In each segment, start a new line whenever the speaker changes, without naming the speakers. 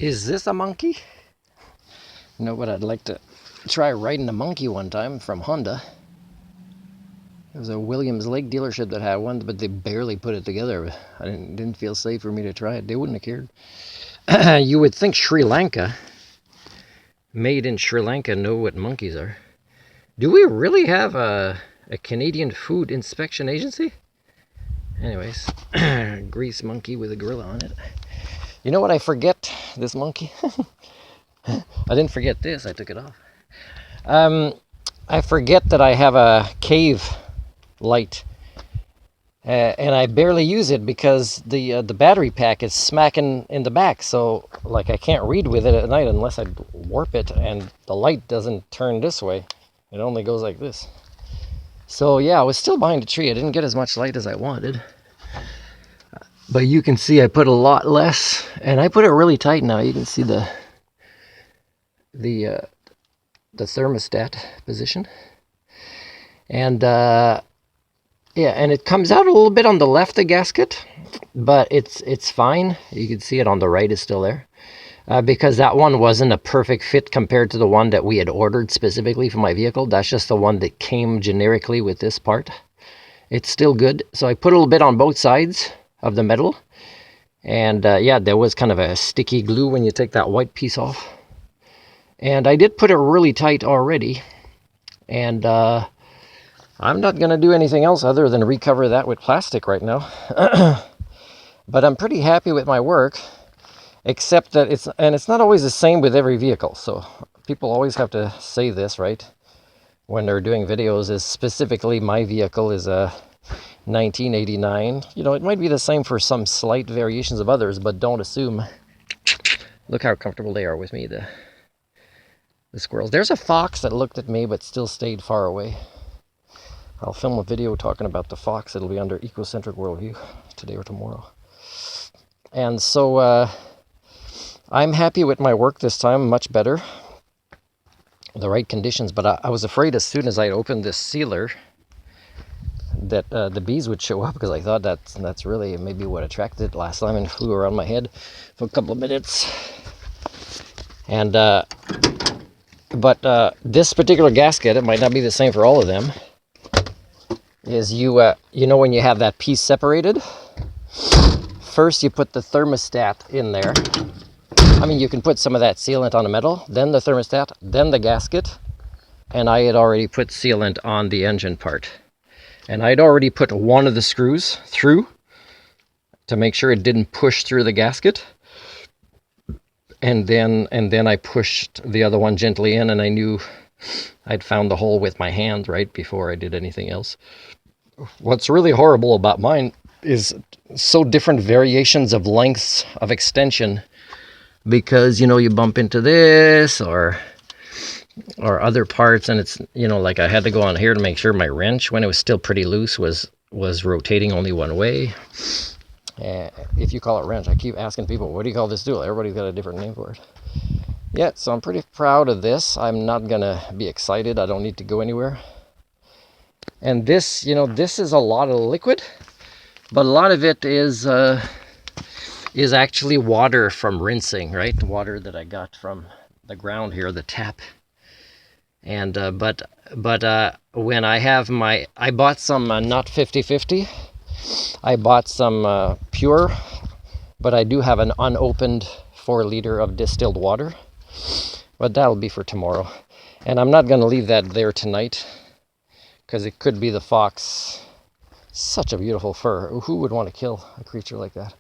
Is this a monkey? You know what? I'd like to try riding a monkey one time from Honda. There was a Williams Lake dealership that had one, but they barely put it together. I didn't feel safe for me to try it. They wouldn't have cared. You would think Sri Lanka, made in Sri Lanka, know what monkeys are. Do we really have a Canadian Food Inspection Agency? Anyways, grease monkey with a gorilla on it. You know what I forget? This monkey. I didn't forget this. I took it off. I forget that I have a cave light, and I barely use it because the battery pack is smacking in the back. So like I can't read with it at night unless I warp it, and the light doesn't turn this way. It only goes like this. So yeah, I was still behind a tree. I didn't get as much light as I wanted. But you can see I put a lot less, and I put it really tight now. You can see the thermostat position. And yeah, and it comes out a little bit on the left, the gasket, but it's fine. You can see it on the right is still there. Because that one wasn't a perfect fit compared to the one that we had ordered specifically for my vehicle. That's just the one that came generically with this part. It's still good. So I put a little bit on both sides of the metal. And yeah, there was kind of a sticky glue when you take that white piece off. And I did put it really tight already. And I'm not going to do anything else other than recover that with plastic right now. But I'm pretty happy with my work. Except that it's not always the same with every vehicle. So people always have to say this, right? When they're doing videos, is specifically my vehicle is a 1989. You know, it might be the same for some slight variations of others, but don't assume. Look how comfortable they are with me, the squirrels. There's a fox that looked at me but still stayed far away. I'll film a video talking about the fox. It'll be under Ecocentric Worldview today or tomorrow. And so I'm happy with my work this time, much better. The right conditions, but I was afraid as soon as I opened this sealer that the bees would show up, because I thought that's really maybe what attracted it last time and flew around my head for a couple of minutes. And but this particular gasket, it might not be the same for all of them, is you know when you have that piece separated, first you put the thermostat in there. I mean, you can put some of that sealant on the metal, then the thermostat, then the gasket, and I had already put sealant on the engine part. And I'd already put one of the screws through to make sure it didn't push through the gasket. And then I pushed the other one gently in, and I knew I'd found the hole with my hand right before I did anything else. What's really horrible about mine is so different variations of lengths of extension, because, you know, you bump into this or other parts, and it's, you know, like I had to go on here to make sure my wrench, when it was still pretty loose, was rotating only one way. If you call it wrench, I keep asking people, what do you call this tool? Everybody's got a different name for it. Yeah, so I'm pretty proud of this. I'm not gonna be excited. I don't need to go anywhere. And this, you know, this is a lot of liquid, but a lot of it is actually water from rinsing, right? Water that I got from the ground here, the tap. And but when I have I bought some not 50/50. I bought some pure, but I do have an unopened 4 liter of distilled water. But that'll be for tomorrow. And I'm not going to leave that there tonight, because it could be the fox. Such a beautiful fur. Who would want to kill a creature like that?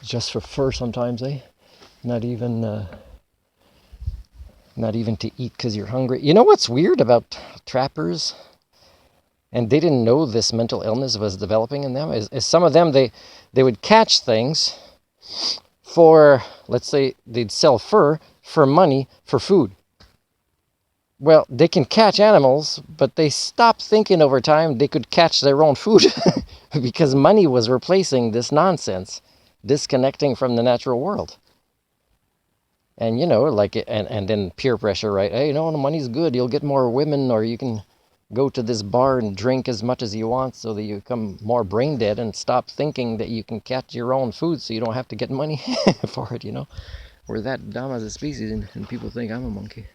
Just for fur sometimes, eh? Not even to eat because you're hungry. You know what's weird about trappers? And they didn't know this mental illness was developing in them. Is some of them, they would catch things for, let's say, they'd sell fur for money, for food. Well, they can catch animals, but they stopped thinking over time they could catch their own food because money was replacing this nonsense, disconnecting from the natural world. And, you know, like, and then peer pressure, right? Hey, you know, the money's good. You'll get more women, or you can go to this bar and drink as much as you want so that you become more brain dead and stop thinking that you can catch your own food so you don't have to get money for it, you know. We're that dumb as a species, and people think I'm a monkey.